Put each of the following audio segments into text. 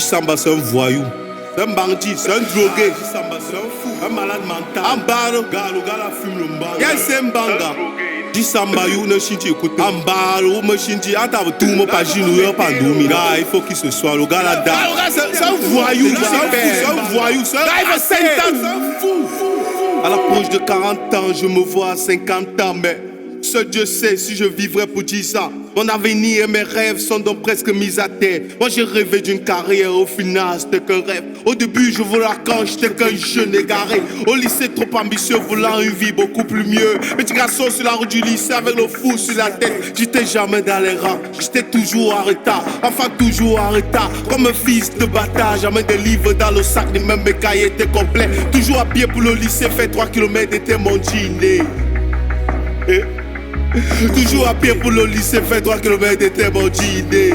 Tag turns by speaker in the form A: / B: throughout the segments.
A: Samba, c'est un voyou. C'est un bandit, c'est un drogué. Samba, c'est un fou, un malade mental. Un baro, le gars fume le mbanga. Y'a c'est un banga. Dis Samba, you ne chinti écoute. Un baro, me chinti, attends, tout mon pagine, ou pas d'oumi. Il faut qu'il se soit, le gars là dedans. C'est un voyou, c'est un voyou. C'est un fou. À l'approche de 40 ans, je me vois à 50 ans, mais seul Dieu sait si je vivrai pour dire ça. Mon avenir et mes rêves sont donc presque mis à terre. Moi j'ai rêvé d'une carrière, au final c'était qu'un rêve. Au début je voulais quand j'étais qu'un jeune égaré. Au lycée trop ambitieux, voulant une vie beaucoup plus mieux. Petit garçon sur la route du lycée avec le fou sur la tête. J'étais jamais dans les rangs, j'étais toujours en retard. Enfin toujours en retard, comme un fils de bâtard. Jamais des livres dans le sac, ni même mes cahiers étaient complets. Toujours à pied pour le lycée, fait 3 km était mon dîner. Toujours à pied pour le lycée, fait 3 km était mon dîner.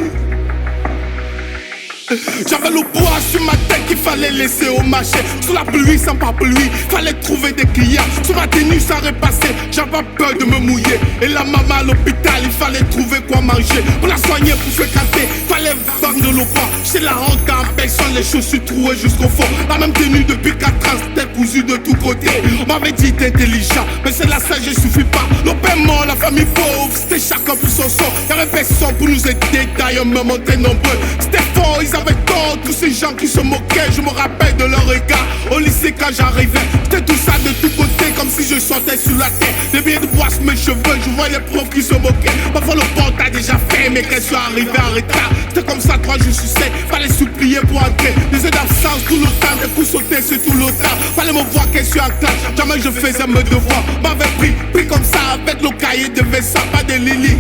A: J'avais le poids sur ma tête qu'il fallait laisser au marché. Sous la pluie, sans parapluie, fallait trouver des clients. Sur ma tenue, ça repassait, j'avais peur de me mouiller. Et la maman à l'hôpital, il fallait trouver quoi manger. Pour la soigner, pour fréquenter, fallait vendre le poids. Chez la honte en personne, les chaussures trouées jusqu'au fond. La même tenue depuis 4 ans, c'était cousu de tous côtés. On m'avait dit t'es intelligent, mais c'est la sagesse suffit pas. Le paiement, la famille pauvre, c'était chacun pour son son. Y'avait personne pour nous aider, d'ailleurs même on était nombreux. C'était fort, ils avaient tort, tous ces gens qui se moquaient. Je me rappelle de leur regard au lycée quand j'arrivais. C'était tout ça de tous côtés, comme si je sortais sur la terre. Les billets de bois sur mes cheveux, je vois les profs qui se moquaient. Parfois le port a déjà fait, mais qu'elles soient arrivées en retard. C'était comme ça 3 jours sur 7, fallait supplier pour entrer. Des heures d'absence tout le temps, des coups sautés sur tout le temps. Fallait me voir qu'elle soit en classe, jamais je faisais mes devoirs. M'avait pris comme ça avec le cahier de Vessa, pas de livre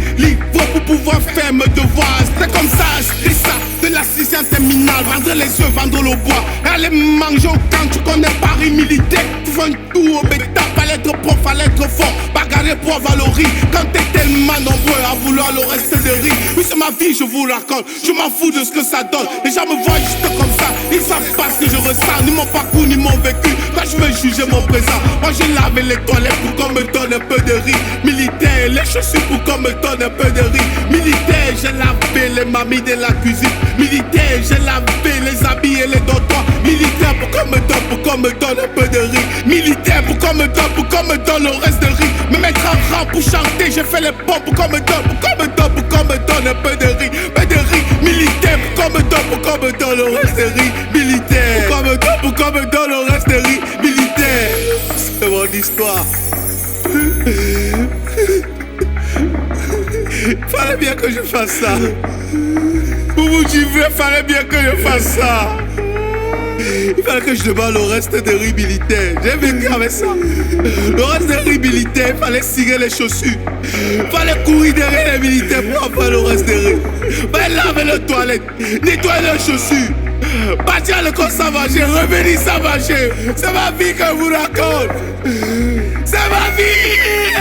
A: pour pouvoir faire mes devoirs. C'était comme ça, c'était ça. De la 6e terminale, vendre les œufs, vendre le bois. Aller manger au camp, tu connais Paris militaire. Tu fais un tour au bêta, fallait être prof, fallait être fort. Bagarrer pour avoir le riz. Quand t'es tellement nombreux à vouloir le reste de riz. Oui, c'est ma vie, je vous raconte. Je m'en fous de ce que ça donne. Les gens me voient juste comme ça. Ils savent pas ce que je ressens, ni mon parcours, ni mon vécu. Quand je veux juger mon présent, moi j'ai lavé les toilettes pour qu'on me donne un peu de riz. Militaire, les chaussures pour qu'on me donne un peu de riz. Militaire, j'ai lavé les mamies de la cuisine. Militaire, j'ai lavé les habits et les dortoirs. Militaire, pour qu'on me donne un peu de riz. Militaire, pour qu'on me donne le reste de riz. Me mettre en rang pour chanter, j'ai fait les pompes pour qu'on me donne un peu de riz. Peu de riz, militaire, pour qu'on me donne le reste de riz. Militaire, pour qu'on me donne le reste de riz. Militaire, c'est mon histoire. Fallait bien que je fasse ça. Pour vous dire vrai, fallait bien que je fasse ça. Il fallait que je demande le reste de riz militaire. J'ai vécu avec ça. Le reste de riz militaire, il fallait cirer les chaussures. Il fallait courir derrière les militaires pour avoir le reste de riz. Fallait laver les toilettes, nettoyer les chaussures. Partir à l'école sans manger, revenir sans manger. C'est ma vie que je vous raconte. C'est ma vie.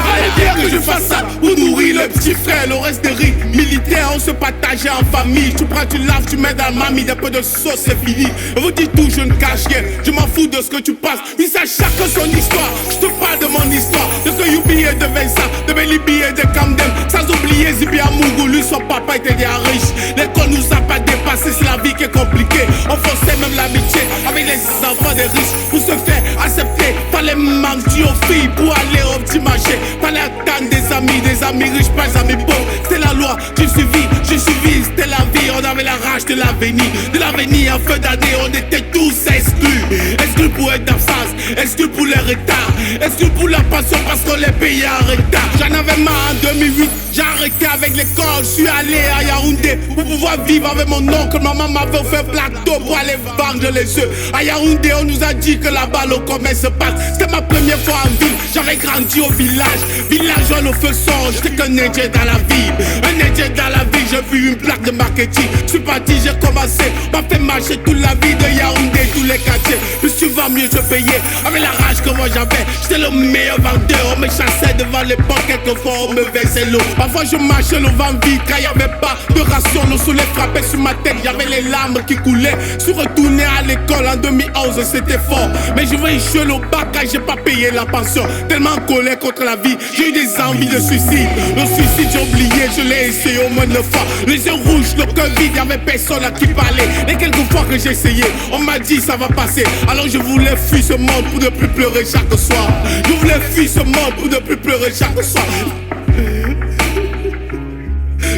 A: Fallait bien que je fasse ça pour nourrir le petit frère. Le reste des riz militaires, on se partageait en famille. Tu prends, tu laves, tu mets dans le mamie. Des peu de sauce, c'est fini. Je vous dis tout, je ne cache rien. Je m'en fous de ce que tu passes. Oui, ça chacun son histoire. Je te parle de mon histoire. De ce Youpi et de Vincent, de Belibi et de Camden. Sans oublier Zibi Amougou, lui son papa était déjà riche. L'école nous a pas dépassé, c'est la vie qui est compliquée. On forçait même l'amitié avec les enfants des riches. Pour se faire accepter, fallait mentir aux filles pour aller au petit marché. Fallait attendre des amis riches, pas des amis pauvres. C'était la loi, je suivis, c'était la vie. On avait la rage de l'avenir. De l'avenir en fin d'année, on était tous exclus. Exclus pour être d'absence, exclus pour les retards, exclus pour la passion parce qu'on les payait en retard. J'en avais marre en 2008, j'ai arrêté avec l'école. Je suis allé à Yaoundé pour pouvoir vivre avec mon oncle. Maman m'avait fait un plateau pour aller vendre les œufs. À Yaoundé, on nous a dit que là-bas le commerce se passe. C'était ma première fois en ville, j'avais grandi au village. Village où le feu sort, j'étais qu'un indien dans la vie. Un indien dans la vie, j'ai vu une plaque de marketing. Je suis parti, j'ai commencé, m'a fait marcher toute la vie de Yaoundé, tous les quartiers. Je suis mieux je payais. Avec la rage que moi j'avais, j'étais le meilleur vendeur. On me chassait devant les portes, quelquefois on me versait l'eau. Parfois je marchais le vent vide car y avait pas de ration. Le soleil frappait sur ma tête, j'avais les larmes qui coulaient. Je suis retourné à l'école en 2011, c'était fort. Mais je vais échouer le bac car j'ai pas payé la pension. Tellement en colère contre la vie, j'ai eu des envies de suicide. Le suicide j'ai oublié, je l'ai essayé au moins 9 fois. Les yeux rouges, le cœur vide, y'avait personne à qui parler. Les quelques fois que j'ai essayé, on m'a dit ça va passer. Alors je voulais fuir ce monde pour ne plus pleurer chaque soir. Je voulais fuir ce monde pour ne plus pleurer chaque soir.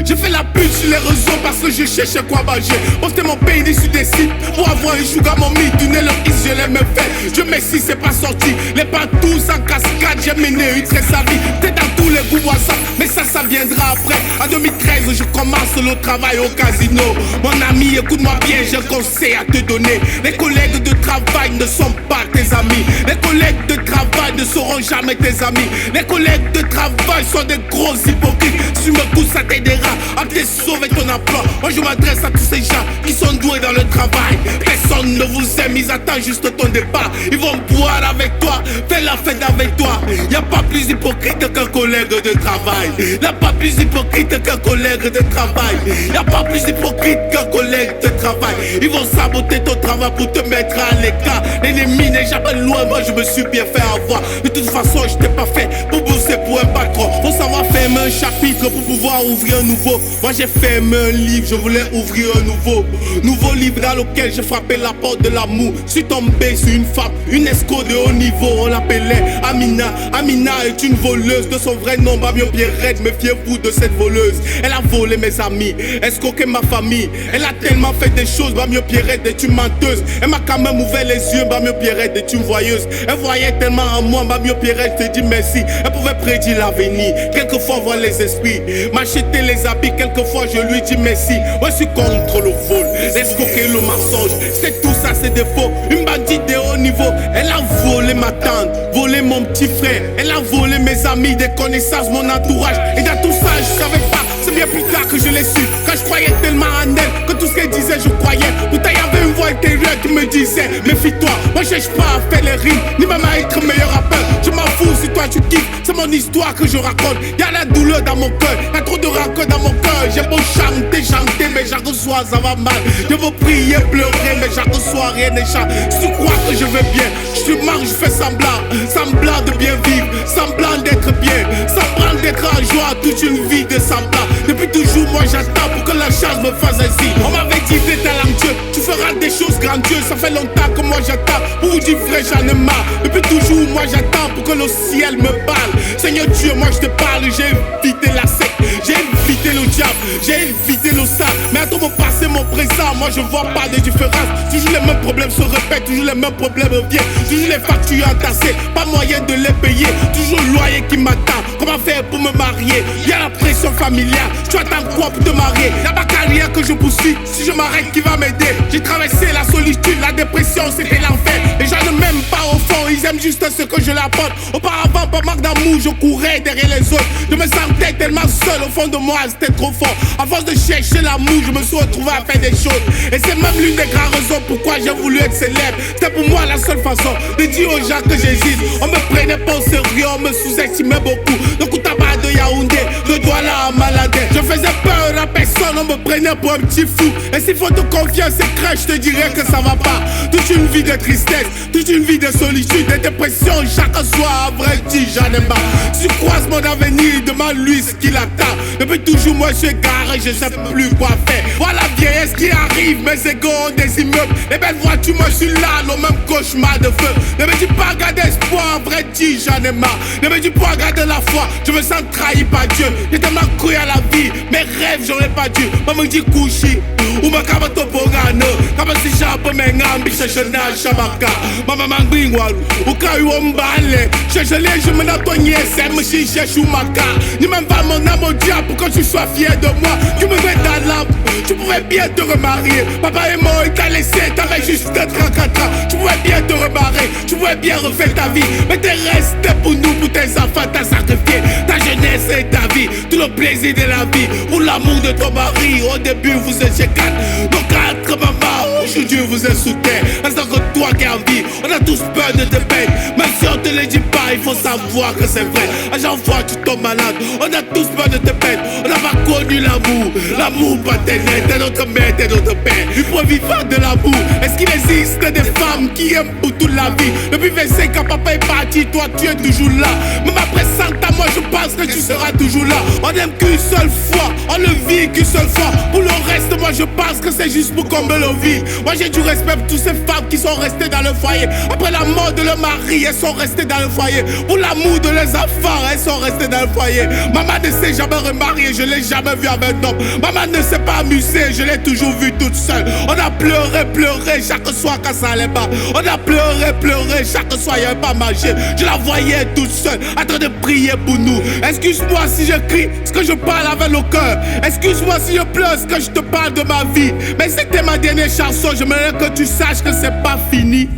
A: Je fais la pute sur les réseaux parce que je cherche quoi manger. Poster mon pays sur des sites pour avoir un sugar mommy. Tourner le is, je l'ai même fait. Je merci, c'est pas sorti. Les partout en cascade, j'ai mené une très sa vie. T'es dans tous les groupes WhatsApp, mais ça viendra après. En 2013, je commence le travail au casino. Mon ami, écoute-moi bien, j'ai un conseil à te donner. Les collègues de travail ne sont pas tes amis. Les collègues de travail ne seront jamais tes amis. Les collègues de travail sont des gros hypocrites. Si tu me pousses, ça t'aidera à te sauver ton emploi. Moi je m'adresse à tous ces gens qui sont doués dans le travail. Personne ne vous aime, ils attendent juste ton départ. Ils vont boire avec toi, faire la fête avec toi. Y'a pas plus hypocrite qu'un collègue de travail. Y'a pas plus hypocrite qu'un collègue de travail. Y'a pas plus hypocrite qu'un collègue de travail. Ils vont saboter ton travail pour te mettre à l'écart. L'ennemi n'est jamais loin, moi je me suis bien fait avoir. De toute façon je t'ai pas fait pour bosser pour un patron. Faut savoir fermer un chapitre pour pouvoir ouvrir un nouveau. Moi j'ai fermé un livre, je voulais ouvrir un nouveau livre dans lequel j'ai frappé la porte de l'amour. Je suis tombé sur une femme, une escroc de haut niveau. On l'appelait Amina. Amina est une voleuse, de son vrai nom Mamio Pierrette. Méfiez-vous de cette voleuse. Elle a volé mes amis, escroqué ma famille. Elle a tellement fait des choses, Mamio Pierrette est une menteuse. Elle m'a quand même ouvert les yeux, Mamio Pierrette est une voyeuse. Elle voyait tellement en moi, Mamio Pierrette te dit merci. Elle pouvait prédire l'avenir, quelquefois voir les esprits, m'acheter les habits, quelquefois je lui dis merci. Moi je suis contre le vol, l'escroquer, le mensonge. C'est tout ça, c'est défaut. Une bandite de haut niveau. Elle a volé ma tante, volé mon petit frère. Elle a volé mes amis, des connaissances, mon entourage. Et dans tout ça je savais pas, c'est bien plus tard que je l'ai su. Quand je croyais tellement en elle, que tout ce qu'elle disait je croyais. Pourtant y avait une voix intérieure qui me disait méfie-toi, moi je cherche pas à faire les rimes, ni même à être meilleur rappeur. Je m'en fous si toi tu kiffes, c'est mon histoire que je raconte. Y'a la douleur dans mon cœur, y'a trop de rancœur dans mon cœur. J'ai beau chanter, mais chaque soir ça va mal. Je veux prier, pleurer, mais chaque soir rien n'échappe. Si tu crois que je vais bien, je te marre, je fais semblant de bien vivre, semblant d'être bien, semblant d'être en joie, toute une vie de semblant. Depuis toujours moi j'attends pour que la chance me fasse ainsi. On m'avait dit t'es talentueux, tu feras des choses grandieuses. Ça fait longtemps que moi j'attends pour vous dire frère j'en ai marre. Depuis toujours moi j'attends pour que le ciel me parle. Seigneur Dieu, moi je te parle, j'ai évité la secte, j'ai évité le diable, j'ai évité le sang. Mais entre mon passé, mon présent, moi je vois pas de différence. Toujours les mêmes problèmes se répètent, toujours les mêmes problèmes reviennent. Toujours les factures entassées, pas moyen de les payer. Toujours le loyer qui m'attend, comment faire pour me marier? Y'a la pression familiale, tu attends quoi pour te marier? Y'a ma carrière que je poursuis, si je m'arrête qui va m'aider? J'ai traversé la solitude, la dépression, c'était l'enfer. Les gens ne m'aiment pas au fond, ils aiment juste ce que je leur apporte. Auparavant, par manque d'amour, je courais derrière les autres. Je me sentais tellement seul au fond de moi, c'était trop fort. À force de chercher l'amour, je me suis retrouvé à faire des choses. Et c'est même l'une des grandes raisons pourquoi j'ai voulu être célèbre. C'était pour moi la seule façon de dire aux gens que j'existe. On me prenait pas au sérieux, on me sous-estimait beaucoup. Le Koutaba de Yaoundé, le Douala à Maladé. Je faisais peur à personne, on me prenait pour un petit fou. Et s'il faut te confier un secret, je te dirais que ça va pas. Toute une vie de tristesse, toute une vie de solitude, de dépression, chaque soir, vrai dit, j'en ai marre. Si tu croises mon avenir, demande-lui ce qu'il attend. Depuis toujours, moi je suis garé, je sais plus quoi faire. Voilà la vieillesse qui arrive, mes égaux ont des immeubles. Les belles voitures, moi je suis là, le même cauchemar de feu. Ne me dis pas garder espoir, vrai dit, j'en ai marre. Ne me dis pas garder la foi, je me sens trahi par Dieu. J'ai tellement cru à la vie, mes rêves j'aurais pas dû. Maman me dit coucher, ou ma kama topongano. Kama si chape mengambi, chachana chamaka. Maman mangwingwalu, ou kayu ombale. Chachale, je me n'attendais, c'est me chiche choumaka. Ni même pas mon âme au diable pour que tu sois fier de moi. Tu me mets dans l'âme, tu pourrais bien te remarier. Papa est mort, il t'a laissé, t'avais juste 34 ans. Tu pourrais bien te remarier, tu pourrais bien refaire ta vie. Mais t'es resté pour nous, pour tes enfants, t'as sacrifié ta jeunesse et ta vie, tout le plaisir de la vie, pour l'amour de ton mari. Au début vous étiez 4, nos 4 mamans. aujourd'hui vous êtes sous terre. Reste que toi qui as envie, on a tous peur de te perdre. Même si on te le dit pas, il faut savoir que c'est vrai. À chaque fois tu tombes malade, on a tous peur de te perdre. On n'a pas connu l'amour, l'amour paternel. T'es notre mère, t'es notre père. Il faut vivre de l'amour. Est-ce qu'il existe des femmes qui aiment pour toute la vie? Depuis 25 ans, papa est parti, toi tu es toujours là. Même après 100 ans, moi je pense que tu seras toujours là. On n'aime qu'une seule fois, on ne vit qu'une seule fois. Pour le reste, moi je pense que c'est juste pour combler le vide. Moi j'ai du respect pour toutes ces femmes qui sont restées dans le foyer. Après la mort de leur mari, elles sont restées dans le foyer. Pour l'amour de leurs enfants, elles sont restées dans le foyer. Maman ne s'est jamais remariée, je l'ai jamais vue avec un homme. Maman ne s'est pas amusée, je l'ai toujours vue toute seule. On a pleuré, pleuré chaque soir quand ça allait pas. On a pleuré, pleuré chaque soir, il n'y avait pas mangé. Je la voyais toute seule, en train de prier pour nous. Excuse-moi si je crie, ce que je parle avec le cœur. Excuse-moi si je pleure, ce que je te parle de ma vie. Mais c'était ma dernière chanson, j'aimerais que tu saches que c'est pas fini.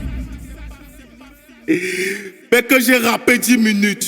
A: Mais que j'ai rappé 10 minutes.